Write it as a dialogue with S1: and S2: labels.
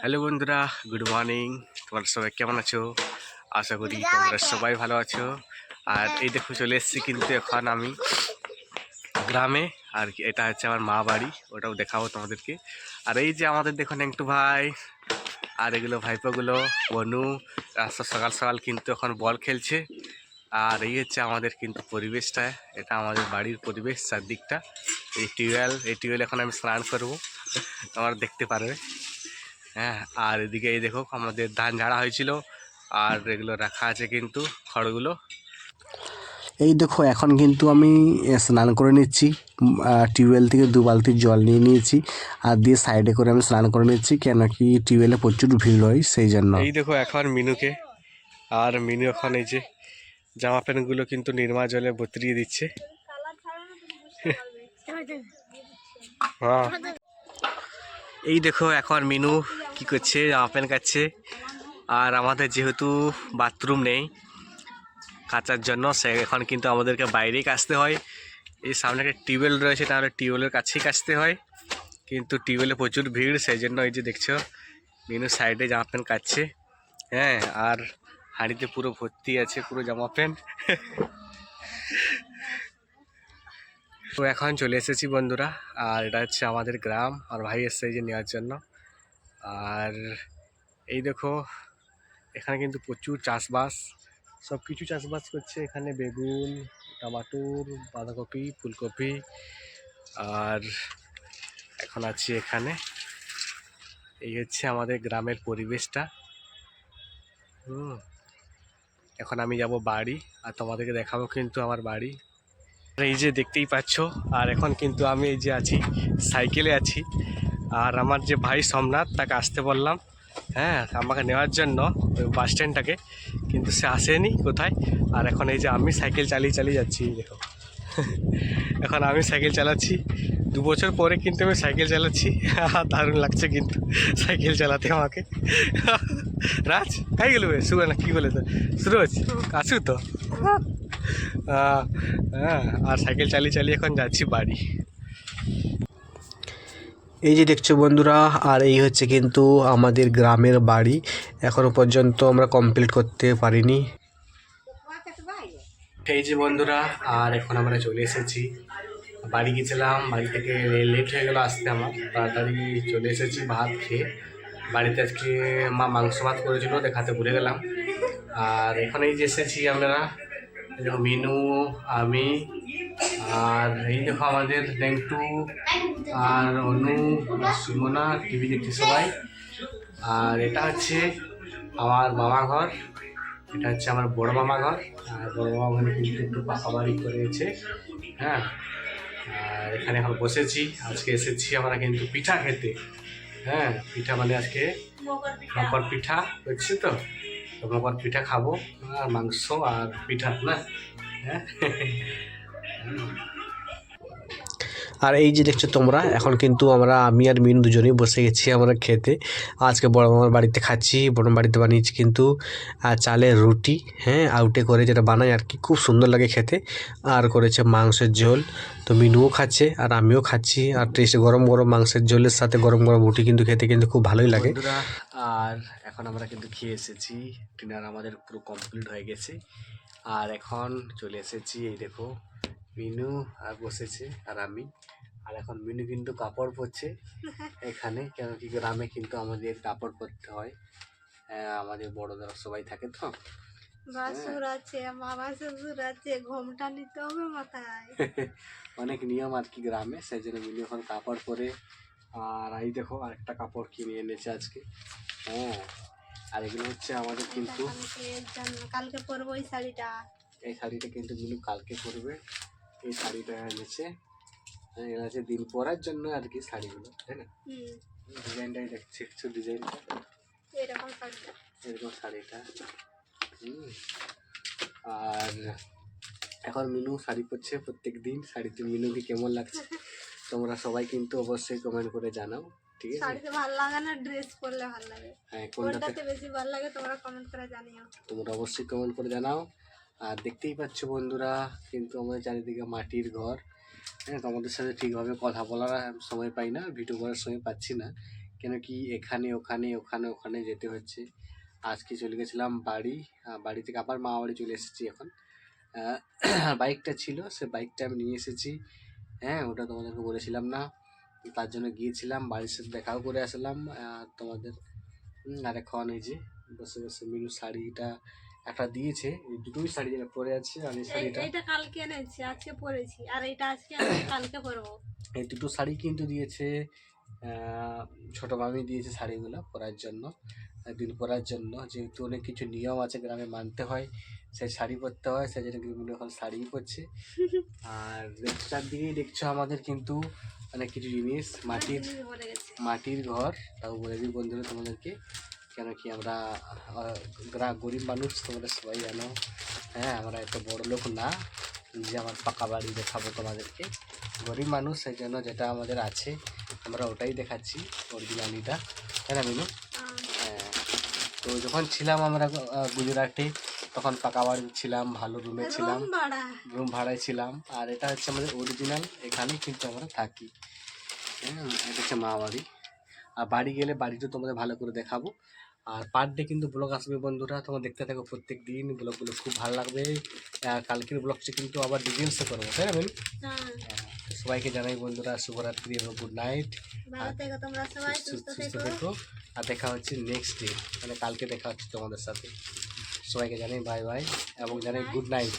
S1: Hello বন্ধুরা, good morning. তোমরা সবাই কেমন আছো? আশা করি তোমরা সবাই ভালো আছো। আর এই দেখো চলে এসেছি কিন্তু এখন আমি গ্রামে। আর এটা হচ্ছে আমার মা বাড়ি, ওটাও দেখাবো তোমাদেরকে। আর এই যে আমাদের দেখো নেংটু ভাই আর এগুলো ভাইপোগুলো বনু রাস্তা সকাল সকাল কিন্তু এখন বল খেলছে। আর এই হচ্ছে আমাদের কিন্তু পরিবেশটা, এটা আমাদের বাড়ির পরিবেশ চারদিকটা। এই টিউবওয়েল এখন আমি স্নান করবো, তোমরা দেখতে পারবে। হ্যাঁ, আর এদিকে এই দেখো আমাদের ধান ঝাড়া হয়েছিল, আর এগুলো রাখা আছে কিন্তু খড়গুলো। এই দেখো এখন কিন্তু আমি স্নান করে নিচ্ছি। টিউবওয়েল থেকে 2 বালতি জল নিয়ে নিয়েছি, আর দিয়ে সাইডে করে আমি স্নান করে নিচ্ছি, কেন কি টিউবওয়েলে প্রচুর ভিড় হয় সেই জন্য। এই দেখো এখন মিনুকে, আর মিনু এখন এই যে জামা প্যান্টগুলো কিন্তু নির্মা জলে বতরিয়ে দিচ্ছে। হ্যাঁ, এই দেখো এখন মিনু কি করছে, জামা প্যান্ট কাচ্ছে। আর আমাদের যেহেতু বাথরুম নেই কাচার জন্য, সে এখন কিন্তু আমাদেরকে বাইরেই কাচতে হয়। এই সামনে একটা টিউবওয়েল রয়েছে, তাহলে টিউবওয়েলের কাছেই কাচতে হয়, কিন্তু টিউবওয়েলে প্রচুর ভিড়, সেই জন্য এই যে দেখছো মিনু সাইডে জামা প্যান্ট কাচ্ছে। হ্যাঁ, আর হাঁড়িতে পুরো ভর্তি আছে পুরো জামা প্যান্ট। তো এখন চলে এসেছি বন্ধুরা, আর এটা হচ্ছে আমাদের গ্রাম, আর ভাই এসছে এই যে নেওয়ার জন্য। আর এই দেখো এখানে কিন্তু প্রচুর চাষবাস, সব কিছু চাষবাস করছে এখানে, বেগুন, টমাটোর, বাঁধাকপি, ফুলকপি। আর এখন আছি এখানে, এই হচ্ছে আমাদের গ্রামের পরিবেশটা। এখন আমি যাব বাড়ি, আর তোমাদেরকে দেখাবো কিন্তু আমার বাড়ি। এই যে দেখতেই পাচ্ছ, আর এখন কিন্তু আমি এই যে আছি সাইকেলে আছি, আর আমার যে ভাই সোমনাথ তাকে আসতে বললাম, হ্যাঁ, আমাকে নেওয়ার জন্য ওই বাস স্ট্যান্ডটাকে, কিন্তু সে আসেনি কোথায়। আর এখন এই যে আমি সাইকেল চালিয়ে চালিয়ে যাচ্ছি, দেখো। এখন আমি সাইকেল চালাচ্ছি 2 বছর পরে, কিন্তু আমি সাইকেল চালাচ্ছি। দারুণ লাগছে কিন্তু সাইকেল চালাতে আমাকে। রাজ কাই গেল শুভ না কি বলে তো সুরজ আসু তো। হ্যাঁ, আর সাইকেল চালিয়ে চালিয়ে এখন যাচ্ছি বাড়ি। এই যে দেখছো বন্ধুরা, আর এই হচ্ছে কিন্তু আমাদের গ্রামের বাড়ি। এখনো পর্যন্ত আমরা কমপ্লিট করতে পারিনি। এই যে বন্ধুরা, আর এখন আমরা চলে এসেছি বাড়ি। গেছিলাম বাড়ি থেকে, লেট হয়ে গেল আসতে, আমার তাড়াতাড়ি চলে এসেছি ভাত খেয়ে। বাড়িতে আজকে মা মাংস ভাত করেছিল, দেখাতে ভুলে গেলাম। আর এখানেই যে এসেছি আমরা, দেখো মিনু, আমি, আর এই দেখো আমাদের টেন্টু আর অনু, সুমনা টিভি দেখছে সবাই। আর এটা হচ্ছে আমার মামা ঘর, এটা হচ্ছে আমার বড় মামা ঘর। আর বড় মামা ঘরে কিন্তু একটু পাকা বাড়ি করেছে। হ্যাঁ, আর এখানে এখন বসেছি, আজকে এসেছি আমরা কিন্তু পিঠা খেতে। হ্যাঁ, পিঠা মানে আজকে মকর পিঠা হচ্ছে, তো মকর পিঠা খাবো, আর মাংস আর পিঠা না। হ্যাঁ। আর এই যে দেখছো তোমরা, এখন কিন্তু আমি আর মিনু দুজনেই বসে গেছি আমরা খেতে। আজকে বড় মামার বাড়িতে খাচ্ছি, বড় বাড়িতে বানিয়েছি কিন্তু চালের রুটি, হ্যাঁ, আউটে করে যেটা বানায় আর কি, খুব সুন্দর লাগে খেতে। আর করেছে মাংসের ঝোল, তো মিনুও খাচ্ছে আর আমিও খাচ্ছি। আর টেস্ট গরম গরম মাংসের ঝোলের সাথে গরম গরম রুটি কিন্তু খেতে কিন্তু খুব ভালোই লাগে। আর এখন আমরা কিন্তু খেয়ে এসেছি, ডিনার আমাদের পুরো কমপ্লিট হয়ে গেছে। আর এখন চলে এসেছি, এই দেখো মিনু আর বসেছে আর আমি। আর এখন মিনু কিন্তু কাপড় পরছে এখানে, কেন কি গ্রামে কিন্তু আমাদের কাপড় পরতে হয়। আমাদের বড়রা সবাই থাকে তো,
S2: বাসুর আছে, মামা শ্বশুর আছে, ঘোমটা নিতে হবে মাথায়।
S1: অনেক নিয়ম আর কি গ্রামে, সেই জন্য মিনু এখন কাপড় পরে। আর এই দেখো আরেকটা কাপড় কিনে এনেছে আজকে। হ্যাঁ, আর এগুলো হচ্ছে আমাদের কিন্তু
S2: কালকে পরবো এই শাড়িটা।
S1: এই শাড়িটা কিন্তু মিনু কালকে পরবে। এই শাড়িটা এনেছে, এগুলো আছে দিন পরার জন্য আর কি শাড়িগুলো, তাই না? ডিজাইনটাই দেখছি একটু, ডিজাইনটা
S2: এরকম শাড়িটা,
S1: এরকম শাড়িটা। আর এখন মিনু শাড়ি পরছে প্রত্যেক দিন। শাড়িতে মিনুকে কেমন লাগছে তোমরা সবাই কিন্তু অবশ্যই কমেন্ট করে জানাও, ঠিক আছে?
S2: শাড়িতে ভালো লাগে না ড্রেস পরলে ভালো লাগে?
S1: হ্যাঁ,
S2: কোনটাতে বেশি ভালো লাগে তোমরা কমেন্ট করে জানিও।
S1: তোমরা অবশ্যই কমেন্ট করে জানাও। আর দেখতেই পাচ্ছ বন্ধুরা, কিন্তু আমাদের চারিদিকে মাটির ঘর। হ্যাঁ, তোমাদের সাথে ঠিকভাবে কথা বলার সময় পাই না, ভিডিও করার সময় পাচ্ছি না, কেন কি এখানে ওখানে ওখানে ওখানে যেতে হচ্ছে। আজকে চলে গেছিলাম বাড়ি, বাড়ি থেকে আবার মা বাড়ি চলে এসেছি এখন। বাইকটা ছিল, সে বাইকটা আমি নিয়ে এসেছি। হ্যাঁ, ওটা তোমাদেরকে বলেছিলাম না, তার জন্য গিয়েছিলাম, বাড়ির সাথে দেখাও করে আসলাম তোমাদের। আর এখন এই যে বসে বসে মিনু শাড়িটা একটা দিয়েছে, এই দুটোই শাড়ি যেটা পরে আছে, আর এই শাড়িটা,
S2: এইটা কালকে এনেছি, আজকে পরেছি, আর এটা আজকে আমি কালকে পরবো।
S1: এই দুটো শাড়ি কিন্তু দিয়েছে ছোট মামি দিয়েছে শাড়িগুলো পরার জন্য, দিন পরার জন্য। যেহেতু অনেক কিছু নিয়ম আছে গ্রামে মানতে হয়, সেই শাড়ি পরতে হয়, সেই জন্য কিন্তু মিনু এখন শাড়িই পরছে। আর চারদিকেই দেখছো আমাদের কিন্তু অনেক কিছু জিনিস, মাটির
S2: জিনিস পরে গেছে।
S1: মাটির ঘর। তাও বলে দিই বন্ধুরা তোমাদেরকে, কেন কি আমরা গরিব মানুষ, তোমরা সবাই জানো। হ্যাঁ, আমরা এত বড় লোক না যে আমার পাকা বাড়ি দেখাবো তোমাদেরকে, গরিব মানুষ, সেই জন্য যেটা আমাদের আছে আমরা ওটাই দেখাচ্ছি, অরিজিনালিটা, তাই না মিনু? হ্যাঁ। তো যখন ছিলাম আমরা গুজরাটে, তখন পাকা বাড়ি ছিলাম, ভালো রুমে ছিলাম,
S2: রুম ভাড়া।
S1: রুম ভাড়ায় ছিলাম। আর এটা হচ্ছে আমাদের অরিজিনাল, এখানেই কিন্তু আমরা থাকি। হ্যাঁ, এটা হচ্ছে মা বাড়ি। আর বাড়ি গেলে বাড়িটা তোমাদের ভালো করে দেখাবো। আর পার ডে কিন্তু ব্লগ আসবে বন্ধুরা, তোমরা দেখতে থাকো, প্রত্যেক দিন ব্লগগুলো খুব ভালো লাগবে। আর কালকের ব্লগটা কিন্তু আবার ডিটেলসে করবো, তাই না মিনু? তো সবাইকে জানাই বন্ধুরা শুভরাত্রি এবং গুড নাইট।
S2: ভালো থেকো তোমরা সবাই, সুস্থ থেকো।
S1: থেকো। আর দেখা হচ্ছে নেক্সট ডে, মানে কালকে দেখা হচ্ছে তোমাদের সাথে। সবাইকে জানাই বাই বাই এবং জানাই গুড নাইট।